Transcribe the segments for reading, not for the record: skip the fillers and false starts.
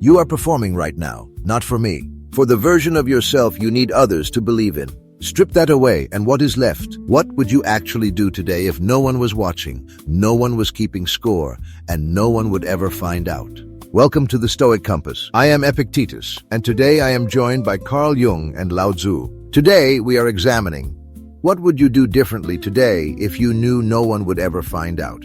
You are performing right now, not for me. For the version of yourself you need others to believe in. Strip that away, and what is left? What would you actually do today if no one was watching, no one was keeping score, and no one would ever find out? Welcome to the Stoic Compass. I am Epictetus, and today I am joined by Carl Jung and Lao Tzu. Today we are examining, what would you do differently today if you knew no one would ever find out?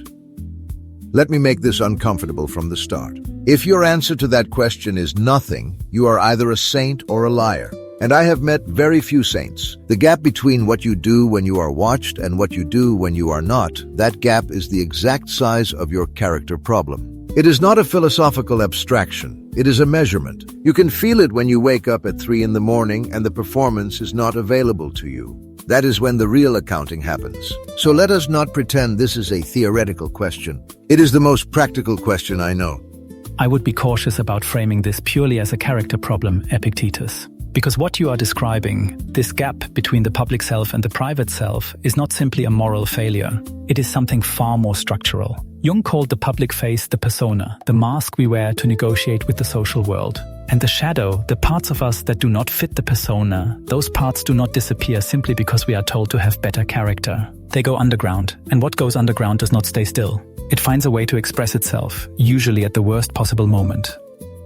Let me make this uncomfortable from the start. If your answer to that question is nothing, you are either a saint or a liar. And I have met very few saints. The gap between what you do when you are watched and what you do when you are not, that gap is the exact size of your character problem. It is not a philosophical abstraction. It is a measurement. You can feel it when you wake up at 3 in the morning and the performance is not available to you. That is when the real accounting happens. So let us not pretend this is a theoretical question. It is the most practical question I know. I would be cautious about framing this purely as a character problem, Epictetus. Because what you are describing, this gap between the public self and the private self, is not simply a moral failure. It is something far more structural. Jung called the public face the persona, the mask we wear to negotiate with the social world. And the shadow, the parts of us that do not fit the persona, those parts do not disappear simply because we are told to have better character. They go underground, and what goes underground does not stay still. It finds a way to express itself, usually at the worst possible moment.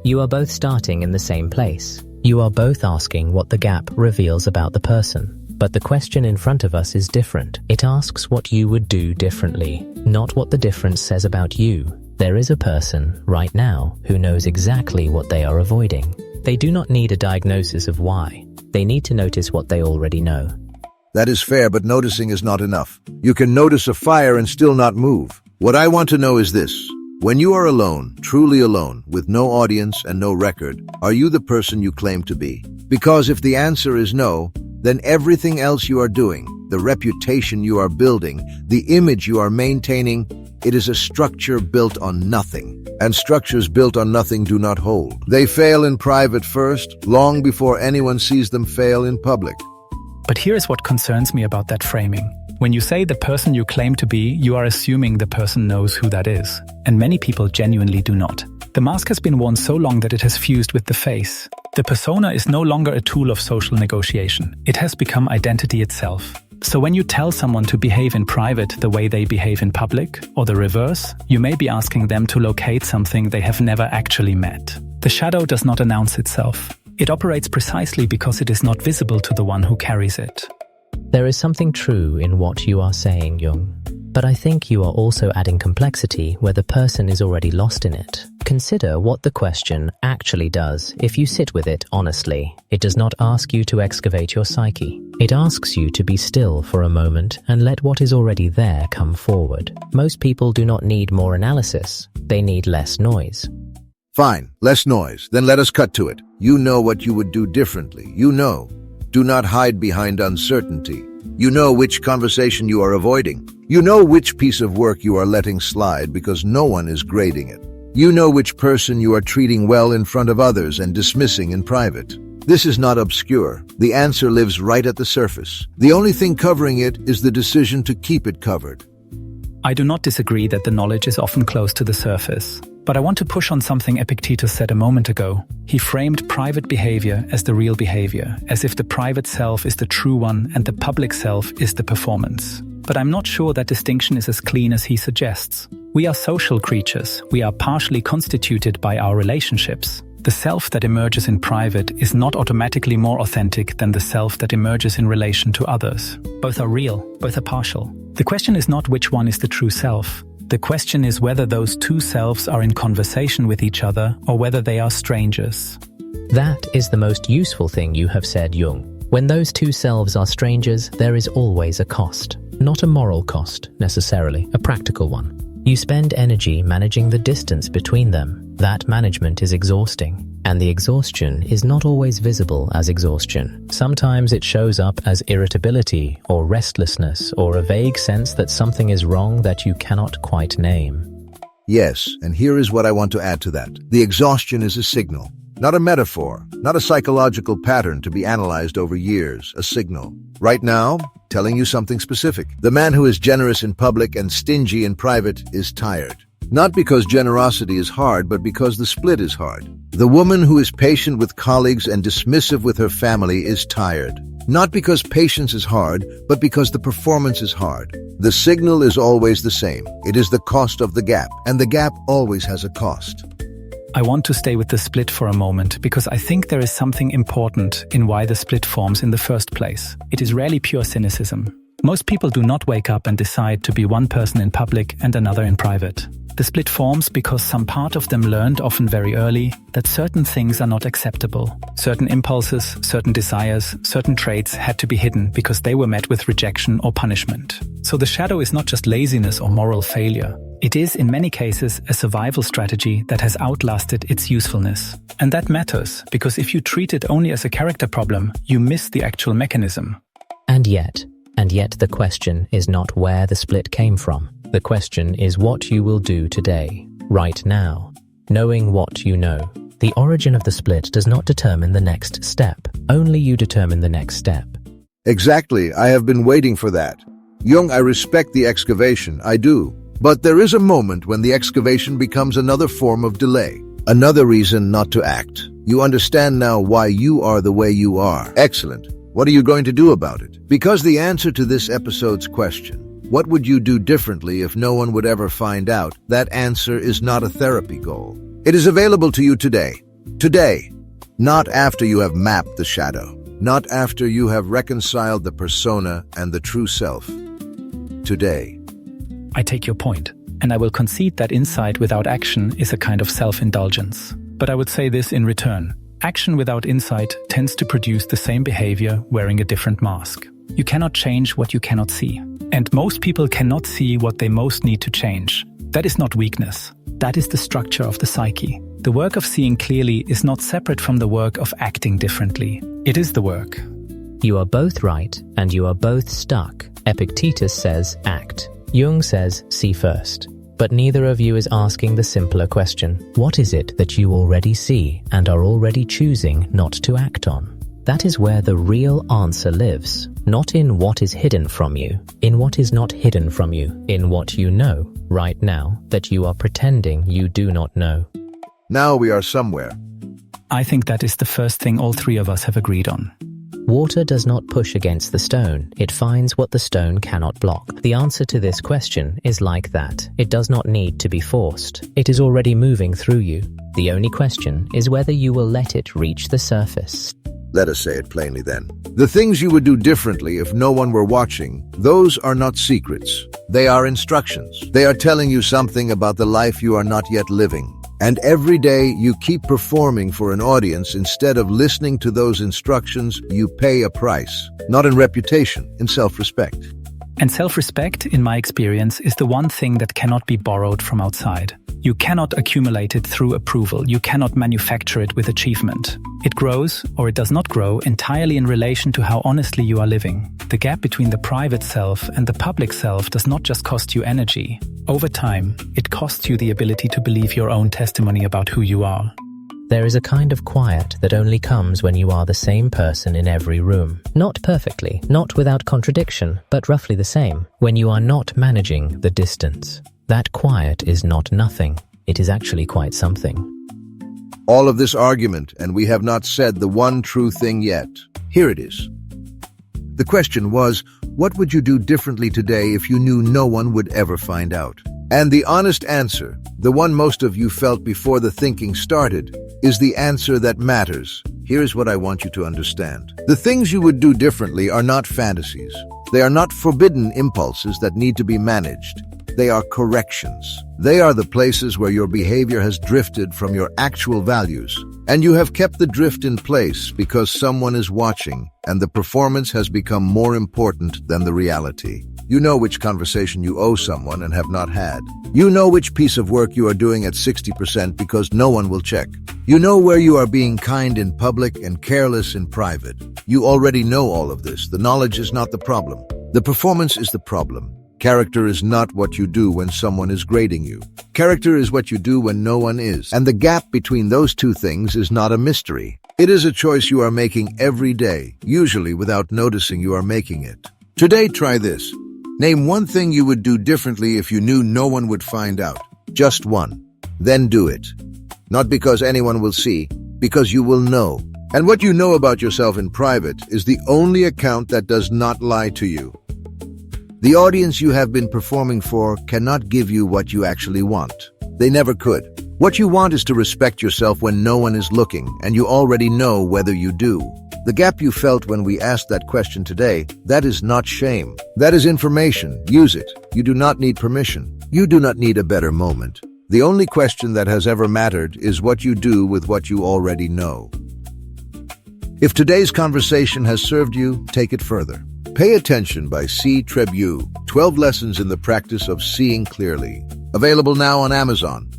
You are both starting in the same place. You are both asking what the gap reveals about the person. But the question in front of us is different. It asks what you would do differently, not what the difference says about you. There is a person, right now, who knows exactly what they are avoiding. They do not need a diagnosis of why. They need to notice what they already know. That is fair, but noticing is not enough. You can notice a fire and still not move. What I want to know is this. When you are alone, truly alone, with no audience and no record, are you the person you claim to be? Because if the answer is no, then everything else you are doing, the reputation you are building, the image you are maintaining, it is a structure built on nothing. And structures built on nothing do not hold. They fail in private first, long before anyone sees them fail in public. But here is what concerns me about that framing. When you say the person you claim to be, you are assuming the person knows who that is. And many people genuinely do not. The mask has been worn so long that it has fused with the face. The persona is no longer a tool of social negotiation. It has become identity itself. So when you tell someone to behave in private the way they behave in public, or the reverse, you may be asking them to locate something they have never actually met. The shadow does not announce itself. It operates precisely because it is not visible to the one who carries it. There is something true in what you are saying, Jung. But I think you are also adding complexity where the person is already lost in it. Consider what the question actually does if you sit with it honestly. It does not ask you to excavate your psyche. It asks you to be still for a moment and let what is already there come forward. Most people do not need more analysis. They need less noise. Fine, less noise. Then let us cut to it. You know what you would do differently. You know. Do not hide behind uncertainty. You know which conversation you are avoiding. You know which piece of work you are letting slide because no one is grading it. You know which person you are treating well in front of others and dismissing in private. This is not obscure. The answer lives right at the surface. The only thing covering it is the decision to keep it covered. I do not disagree that the knowledge is often close to the surface. But I want to push on something Epictetus said a moment ago. He framed private behavior as the real behavior, as if the private self is the true one and the public self is the performance. But I'm not sure that distinction is as clean as he suggests. We are social creatures. We are partially constituted by our relationships. The self that emerges in private is not automatically more authentic than the self that emerges in relation to others. Both are real, both are partial. The question is not which one is the true self. The question is whether those two selves are in conversation with each other or whether they are strangers. That is the most useful thing you have said, Jung. When those two selves are strangers, there is always a cost. Not a moral cost, necessarily, a practical one. You spend energy managing the distance between them. That management is exhausting. And the exhaustion is not always visible as exhaustion. Sometimes it shows up as irritability or restlessness or a vague sense that something is wrong that you cannot quite name. Yes, and here is what I want to add to that. The exhaustion is a signal, not a metaphor, not a psychological pattern to be analyzed over years, a signal. Right now, telling you something specific. The man who is generous in public and stingy in private is tired. Not because generosity is hard, but because the split is hard. The woman who is patient with colleagues and dismissive with her family is tired. Not because patience is hard, but because the performance is hard. The signal is always the same. It is the cost of the gap, and the gap always has a cost. I want to stay with the split for a moment because I think there is something important in why the split forms in the first place. It is rarely pure cynicism. Most people do not wake up and decide to be one person in public and another in private. The split forms because some part of them learned, often very early, that certain things are not acceptable. Certain impulses, certain desires, certain traits had to be hidden because they were met with rejection or punishment. So the shadow is not just laziness or moral failure. It is, in many cases, a survival strategy that has outlasted its usefulness. And that matters, because if you treat it only as a character problem, you miss the actual mechanism. And yet the question is not where the split came from. The question is what you will do today, right now, knowing what you know. The origin of the split does not determine the next step. Only you determine the next step. Exactly, I have been waiting for that. Jung, I respect the excavation, I do. But there is a moment when the excavation becomes another form of delay. Another reason not to act. You understand now why you are the way you are. Excellent. What are you going to do about it? Because the answer to this episode's question, what would you do differently if no one would ever find out? That answer is not a therapy goal. It is available to you today. Today. Not after you have mapped the shadow. Not after you have reconciled the persona and the true self. Today. I take your point, and I will concede that insight without action is a kind of self-indulgence. But I would say this in return. Action without insight tends to produce the same behavior wearing a different mask. You cannot change what you cannot see. And most people cannot see what they most need to change. That is not weakness. That is the structure of the psyche. The work of seeing clearly is not separate from the work of acting differently. It is the work. You are both right, and you are both stuck. Epictetus says, act. Jung says, see first. But neither of you is asking the simpler question, what is it that you already see and are already choosing not to act on? That is where the real answer lives, not in what is hidden from you, in what is not hidden from you, in what you know right now that you are pretending you do not know. Now we are somewhere. I think that is the first thing all three of us have agreed on. Water does not push against the stone, it finds what the stone cannot block. The answer to this question is like that. It does not need to be forced. It is already moving through you. The only question is whether you will let it reach the surface. Let us say it plainly then. The things you would do differently if no one were watching, those are not secrets. They are instructions. They are telling you something about the life you are not yet living. And every day you keep performing for an audience instead of listening to those instructions, you pay a price. Not in reputation, in self-respect. And self-respect, in my experience, is the one thing that cannot be borrowed from outside. You cannot accumulate it through approval. You cannot manufacture it with achievement. It grows, or it does not grow, entirely in relation to how honestly you are living. The gap between the private self and the public self does not just cost you energy. Over time, it costs you the ability to believe your own testimony about who you are. There is a kind of quiet that only comes when you are the same person in every room. Not perfectly, not without contradiction, but roughly the same. When you are not managing the distance. That quiet is not nothing. It is actually quite something. All of this argument, and we have not said the one true thing yet. Here it is. The question was, what would you do differently today if you knew no one would ever find out? And the honest answer, the one most of you felt before the thinking started, is the answer that matters. Here's what I want you to understand. The things you would do differently are not fantasies. They are not forbidden impulses that need to be managed. They are corrections. They are the places where your behavior has drifted from your actual values, and you have kept the drift in place because someone is watching, and the performance has become more important than the reality. You know which conversation you owe someone and have not had. You know which piece of work you are doing at 60% because no one will check. You know where you are being kind in public and careless in private. You already know all of this. The knowledge is not the problem. The performance is the problem. Character is not what you do when someone is grading you. Character is what you do when no one is. And the gap between those two things is not a mystery. It is a choice you are making every day, usually without noticing you are making it. Today, try this. Name one thing you would do differently if you knew no one would find out. Just one. Then do it. Not because anyone will see, because you will know. And what you know about yourself in private is the only account that does not lie to you. The audience you have been performing for cannot give you what you actually want. They never could. What you want is to respect yourself when no one is looking, and you already know whether you do. The gap you felt when we asked that question today, that is not shame. That is information. Use it. You do not need permission. You do not need a better moment. The only question that has ever mattered is what you do with what you already know. If today's conversation has served you, take it further. Pay Attention by C. Trebu, 12 Lessons in the Practice of Seeing Clearly. Available now on Amazon.